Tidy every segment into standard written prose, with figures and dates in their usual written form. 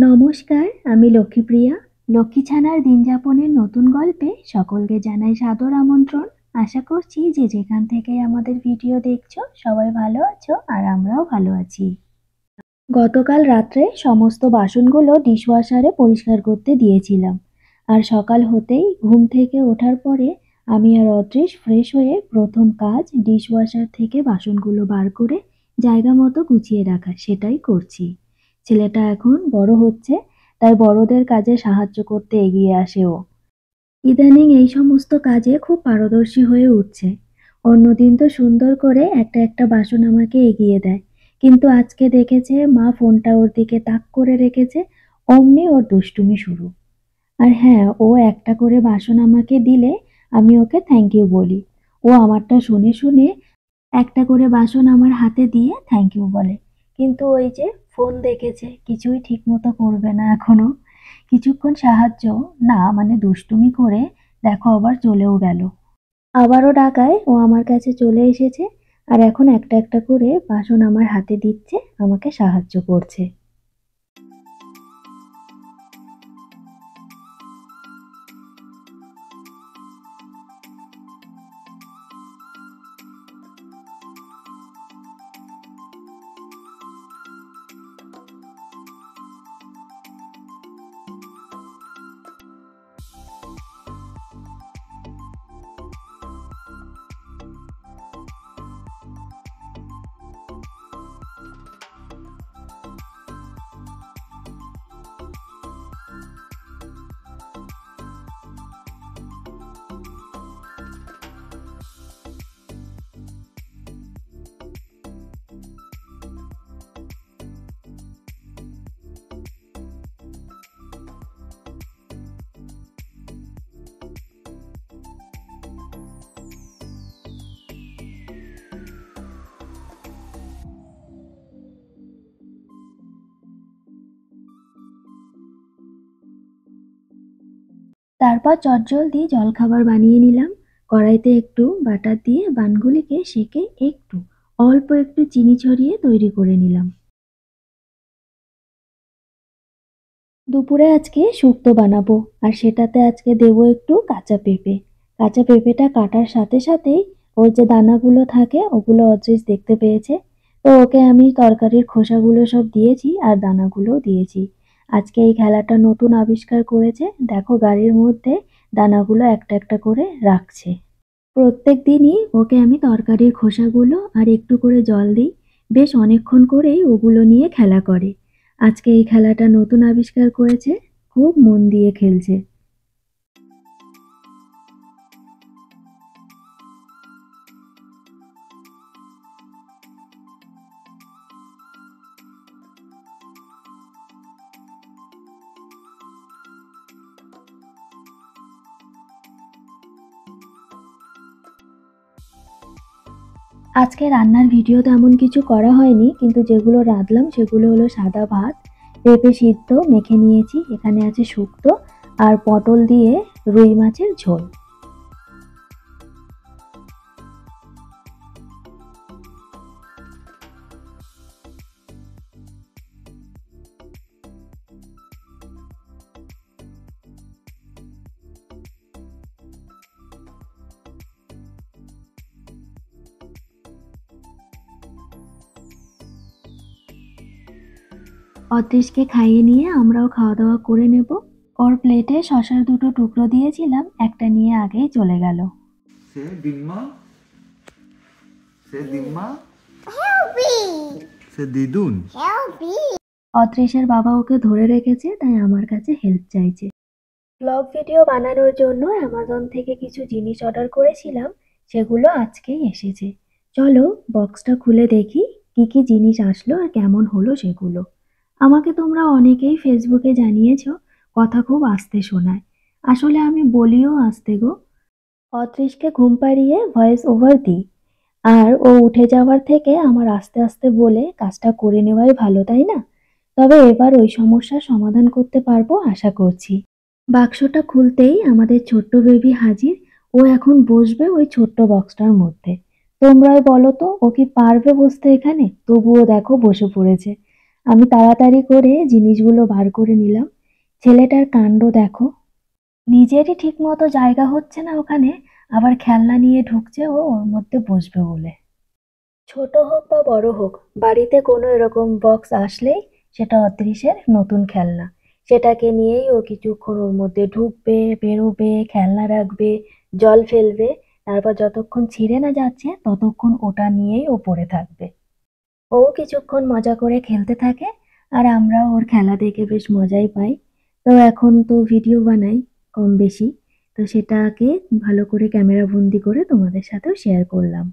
নমস্কার, আমি লক্ষ্মীপ্রিয়া। লক্ষ্মী ছানার দিনযাপনের নতুন গল্পে সকলকে জানাই সাদর আমন্ত্রণ। আশা করছি যে যেখান থেকে আমাদের ভিডিও দেখছো সবাই ভালো আছো আর আমরাও ভালো আছি। গতকাল রাত্রে সমস্ত বাসনগুলো ডিশওয়াশারে পরিষ্কার করতে দিয়েছিলাম, আর সকাল হতেই ঘুম থেকে ওঠার পরে আমি আর অদৃশ ফ্রেশ হয়ে প্রথম কাজ ডিশওয়াশার থেকে বাসনগুলো বার করে জায়গা মতো গুছিয়ে রাখা, সেটাই করছি। ছেলেটা এখন বড় হচ্ছে, তাই বড়দের কাজে সাহায্য করতে এগিয়ে আসে ও। ইদানিং এই সমস্ত কাজে খুব পারদর্শী হয়ে উঠছে। অন্যদিন তো সুন্দর করে একটা একটা বাসন আমাকে এগিয়ে দেয়, কিন্তু আজকে দেখেছে মা ফোনটা ওর দিকে তাক করে রেখেছে, অমনি ওর দুষ্টুমি শুরু। আর হ্যাঁ, ও একটা করে বাসন আমাকে দিলে আমি ওকে থ্যাংক ইউ বলি। ও আমারটা শুনে শুনে একটা করে বাসন আমার হাতে দিয়ে থ্যাংক ইউ বলে, কিন্তু ওই যে ফোন দেখেছে, কিছুই ঠিক মতো করবে না এখনো। কিছুক্ষণ সাহায্য না মানে দুষ্টুমি করে দেখো আবার চলেও গেল। আবারও ডাকায় ও আমার কাছে চলে এসেছে, আর এখন একটা একটা করে বাসন আমার হাতে দিচ্ছে, আমাকে সাহায্য করছে। তারপর চটজলদি জলখাবার বানিয়ে নিলাম। কড়াইতে একটু বাটার দিয়ে বানগুলিকে সেঁকে অল্প একটু চিনি ছড়িয়ে তৈরি করে নিলাম। দুপুরে আজকে শুক্তো বানাবো, আর সেটাতে আজকে দেবো একটু কাঁচা পেঁপে। কাঁচা পেঁপেটা কাটার সাথে সাথেই ওর যে দানাগুলো থাকে ওগুলো অদৃশ দেখতে পেয়েছে, তো ওকে আমি তরকারির খোসাগুলো সব দিয়েছি আর দানাগুলোও দিয়েছি। আজকে এই খেলাটা নতুন আবিষ্কার করেছে, দেখো গাড়ির মধ্যে দানাগুলো একটা একটা করে রাখছে। প্রত্যেক দিনই ওকে আমি তরকারির খোসাগুলো আর একটু করে জল দিই, বেশ অনেকক্ষণ করেই ওগুলো নিয়ে খেলা করে। আজকে এই খেলাটা নতুন আবিষ্কার করেছে, খুব মন দিয়ে খেলছে। আজকে রান্নার ভিডিও তেমন কিছু করা হয়নি, কিন্তু যেগুলো রাঁধলাম সেগুলো হলো সাদা ভাত, পেঁপে সিদ্ধ মেখে নিয়েছি, এখানে আছে শুক্তো, আর পটল দিয়ে রুই মাছের ঝোল। অদৃশকে খাইয়ে নিয়ে আমরাও খাওয়া দাওয়া করে নেব। ওর প্লেটে শসার দুটো টুকরো দিয়েছিলাম, একটা নিয়ে আগেই চলে গেল। সে দিম্মা, সে দিম্মা, সে দিদুন। অদৃশের বাবা ওকে ধরে রেখেছে, তাই আমার কাছে হেল্প চাইছে। ব্লগ ভিডিও বানানোর জন্য অ্যামাজন থেকে কিছু জিনিস অর্ডার করেছিলাম, সেগুলো আজকেই এসেছে। চলো বক্সটা খুলে দেখি কি কি জিনিস আসলো আর কেমন হলো সেগুলো। আমাকে তোমরা অনেকেই ফেসবুকে জানিয়েছো কথা খুব আস্তে শোনায়, আসলে আমি বলিও আস্তে গো। অদৃশকে ঘুম পাড়িয়ে ভয়েস ওভার দিই, আর ও উঠে যাওয়ার থেকে আমার আস্তে আস্তে বলে কাজটা করে নেওয়াই ভালো, তাই না? তবে এবার ওই সমস্যার সমাধান করতে পারবো আশা করছি। বাক্সটা খুলতেই আমাদের ছোট্ট বেবি হাজির। ও এখন বসবে ওই ছোট্ট বক্সটার মধ্যে। তোমরাই বলো তো ও কি পারবে বসতে এখানে? তবুও দেখো বসে পড়েছে। আমি তাড়াতাড়ি করে জিনিসগুলো বার করে নিলাম। ছেলেটার কাণ্ড দেখো, নিজেরই ঠিক মতো জায়গা হচ্ছে না ওখানে, আবার খেলনা নিয়ে ঢুকছে ও ওর মধ্যে বসবে বলে। ছোট হোক বা বড় হোক, বাড়িতে কোনো এরকম বক্স আসলেই সেটা অদৃশ্যের নতুন খেলনা। সেটাকে নিয়েই ও কিছুক্ষণ ওর মধ্যে ঢুকবে, বেরোবে, খেলনা রাখবে, জল ফেলবে, তারপর যতক্ষণ ছিঁড়ে না যাচ্ছে ততক্ষণ ওটা নিয়েই ও পড়ে থাকবে। ও কিছুক্ষণ মজা করে খেলতে থাকে, আর আমরাও ওর খেলা দেখে বেশ মজাই পাই। তো এখন তো ভিডিও বানাই কম বেশি, তো সেটাকে ভালো করে ক্যামেরা বন্দি করে তোমাদের সাথেও শেয়ার করলাম।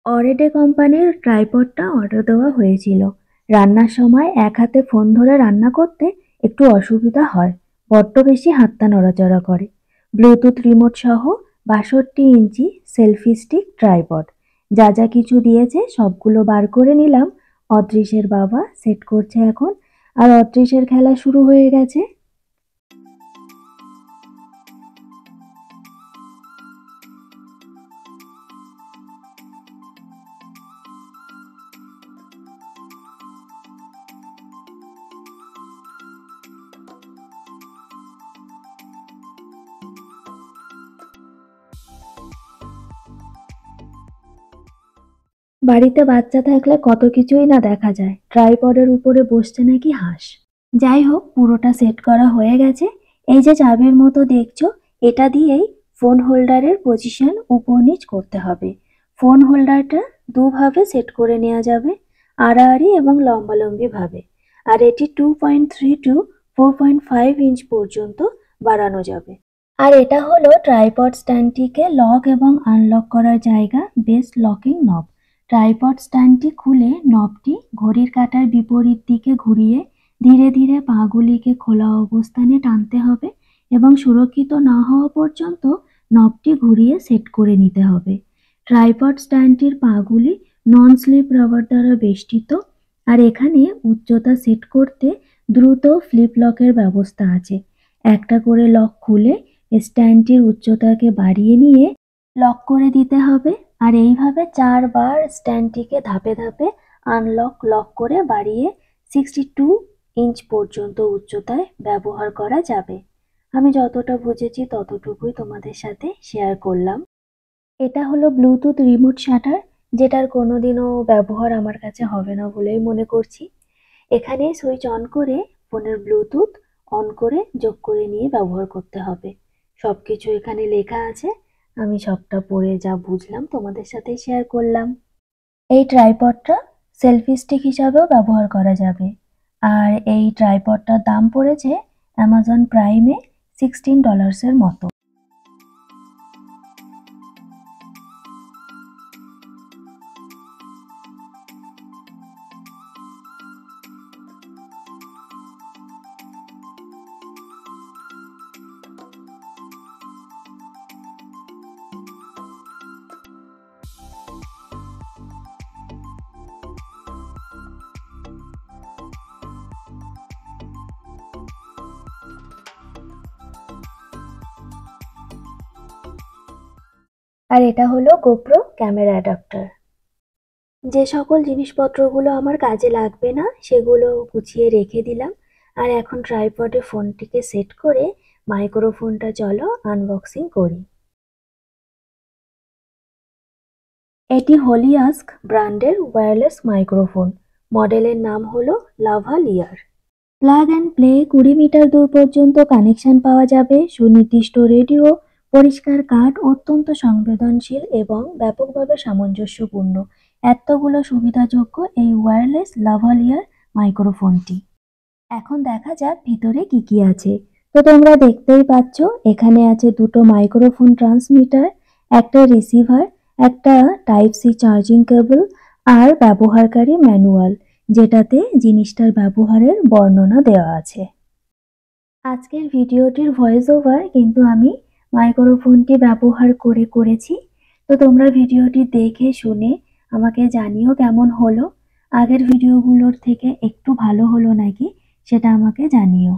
অরেডে কোম্পানির ট্রাইপডটা অর্ডার দেওয়া হয়েছিল। রান্নার সময় এক হাতে ফোন ধরে রান্না করতে একটু অসুবিধা হয়, বড্ড বেশি হাতটা নড়াচড়া করে। ব্লুটুথ রিমোট সহ ৬২ ইঞ্চি সেলফি স্টিক ট্রাইপড। যা যা কিছু দিয়েছে সবগুলো বার করে নিলাম। অদৃশের বাবা সেট করছে এখন, আর অদৃশের খেলা শুরু হয়ে গেছে। বাড়িতে বাচ্চা থাকলে কত কিছুই না দেখা যায়। ট্রাইপডের উপরে বসছে নাকি হাঁস। যাই হোক, পুরোটা সেট করা হয়ে গেছে। এই যে চাবির মতো দেখছো, এটা দিয়েই ফোন হোল্ডারের পজিশন উপর নিচ করতে হবে। ফোন হোল্ডারটা দুভাবে সেট করে নেওয়া যাবে, আড়াআড়ি এবং লম্বালম্বি ভাবে। আর এটি 2.3 টু 4.5 ইঞ্চ পর্যন্ত বাড়ানো যাবে। আর এটা হলো ট্রাইপড স্ট্যান্ডটিকে লক এবং আনলক করার জায়গা, বেস লকিং নব। ট্রাইপড স্ট্যান্ডটি খুলে নবটি ঘড়ির কাঁটার বিপরীত দিকে ঘুরিয়ে ধীরে ধীরে পাগুলিকে খোলা অবস্থানে টানতে হবে এবং সুরক্ষিত না হওয়া পর্যন্ত নবটি ঘুরিয়ে সেট করে নিতে হবে। ট্রাইপড স্ট্যান্ডটির পাগুলি নন স্লিপ রাবার দ্বারা বেষ্টিত, আর এখানে উচ্চতা সেট করতে দ্রুত ফ্লিপ লকের ব্যবস্থা আছে। একটা করে লক খুলে স্ট্যান্ডটির উচ্চতাকে বাড়িয়ে নিয়ে লক করে দিতে হবে, আর এইভাবে 4 বার স্ট্যান্ডটিকে ধাপে ধাপে আনলক লক করে বাড়িয়ে 62 ইঞ্চ পর্যন্ত উচ্চতায় ব্যবহার করা যাবে। আমি যতটা বুঝেছি ততটুকুই তোমাদের সাথে শেয়ার করলাম। এটা হলো ব্লুটুথ রিমোট শাটার, যেটার কোনোদিনও ব্যবহার আমার কাছে হবে না বলেই মনে করছি। এখানে সুইচ অন করে ফোনের ব্লুটুথ অন করে যোগ করে নিয়ে ব্যবহার করতে হবে। সবকিছু এখানে লেখা আছে, আমি সবটা পড়ে যা বুঝলাম তোমাদের সাথে শেয়ার করলাম। এই ট্রাইপডটা সেলফি স্টিক হিসাবেও ব্যবহার করা যাবে। আর এই ট্রাইপডটার দাম পড়েছে অ্যামাজন প্রাইমে $16 মতো। আর এটা হলো গোপ্রো ক্যামেরা অ্যাডাপ্টার। যে সকল জিনিসপত্রগুলো আমার কাজে লাগবে না সেগুলো গুছিয়ে রেখে দিলাম। আর এখন ট্রাইপডে ফোনটিকে সেট করে মাইক্রোফোনটা চলো আনবক্সিং করি। এটি হোলিয়াস্ক ব্র্যান্ডের ওয়্যারলেস মাইক্রোফোন। মডেলের নাম হলো লাভালিয়ার। প্লাগ অ্যান্ড প্লে 20 মিটার দূর পর্যন্ত কানেকশন পাওয়া যাবে। সুনির্দিষ্ট রেডিও, পরিষ্কার কাঠ, অত্যন্ত সংবেদনশীল এবং ব্যাপকভাবে সামঞ্জস্যপূর্ণ। এতগুলো সুবিধাযোগ্য এই ওয়্যারলেস লাভালিয়ার মাইক্রোফোনটি। এখন দেখা যাক ভিতরে কি কি আছে। তো তোমরা দেখতেই পাচ্ছ, এখানে আছে দুটো মাইক্রোফোন ট্রান্সমিটার, একটা রিসিভার, একটা টাইপ সি চার্জিং কেবল, আর ব্যবহারকারী ম্যানুয়াল, যেটাতে জিনিসটার ব্যবহারের বর্ণনা দেওয়া আছে। আজকের ভিডিওটির ভয়েস ওভার কিন্তু আমি মাইক্রোফোনটি ব্যবহার করে করেছি। তো তোমরা ভিডিওটি দেখে শুনে আমাকে জানিও কেমন হলো। আগের ভিডিওগুলোর থেকে একটু ভালো হলো নাকি সেটা আমাকে জানিও।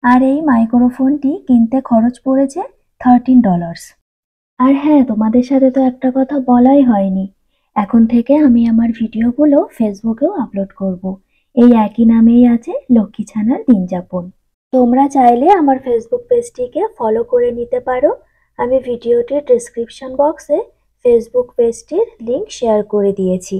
আর এই মাইক্রোফোনটি কিনতে খরচ পড়েছে $13। আর হ্যাঁ, তোমাদের সাথে তো একটা কথা বলাই হয়নি। এখন থেকে আমি আমার ভিডিওগুলো ফেসবুকেও আপলোড করব। এই একই নামেই আছে লক্ষ্মী ছানার দিনযাপন। তোমরা চাইলে আমার ফেসবুক পেজটিকে ফলো করে নিতে পারো। আমি ভিডিওটির ডেসক্রিপশন বক্সে ফেসবুক পেজটির লিংক শেয়ার করে দিয়েছি।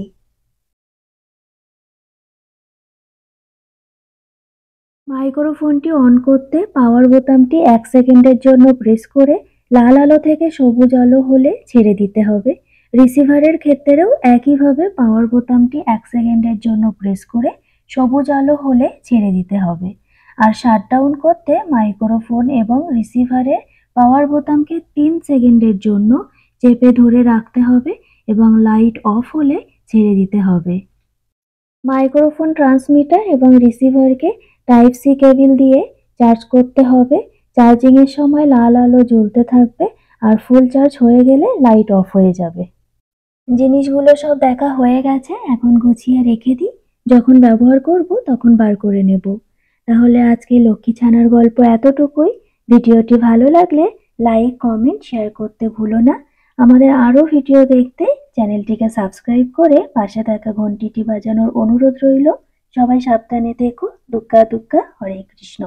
মাইক্রোফোনটি অন করতে পাওয়ার বোতামটি 1 সেকেন্ডের জন্য প্রেস করে লাল আলো থেকে সবুজ আলো হলে ছেড়ে দিতে হবে। রিসিভারের ক্ষেত্রেও একইভাবে পাওয়ার বোতামটি 1 সেকেন্ডের জন্য প্রেস করে সবুজ আলো হলে ছেড়ে দিতে হবে। আর শাটডাউন করতে মাইক্রোফোন এবং রিসিভারের পাওয়ার বোতামকে 3 সেকেন্ডের জন্য চেপে ধরে রাখতে হবে এবং লাইট অফ হলে ছেড়ে দিতে হবে। মাইক্রোফোন ট্রান্সমিটার এবং রিসিভারকে টাইপ সি কেবল দিয়ে চার্জ করতে হবে। চার্জিংয়ের সময় লাল আলো জ্বলতে থাকবে আর ফুল চার্জ হয়ে গেলে লাইট অফ হয়ে যাবে। জিনিসগুলো সব দেখা হয়ে গেছে, এখন গুছিয়ে রেখে দিই, যখন ব্যবহার করব তখন বার করে নেব। তাহলে আজকে লক্ষ্মী ছানার গল্প এতটুকুই। ভিডিওটি ভালো লাগলে লাইক, কমেন্ট, শেয়ার করতে ভুলো না। আমাদের আরও ভিডিও দেখতে চ্যানেলটিকে সাবস্ক্রাইব করে পাশে থাকা ঘন্টিটি বাজানোর অনুরোধ রইল। সবাই সাবধানে থেকো। দুগ্গা দুগ্গা, হরে কৃষ্ণ।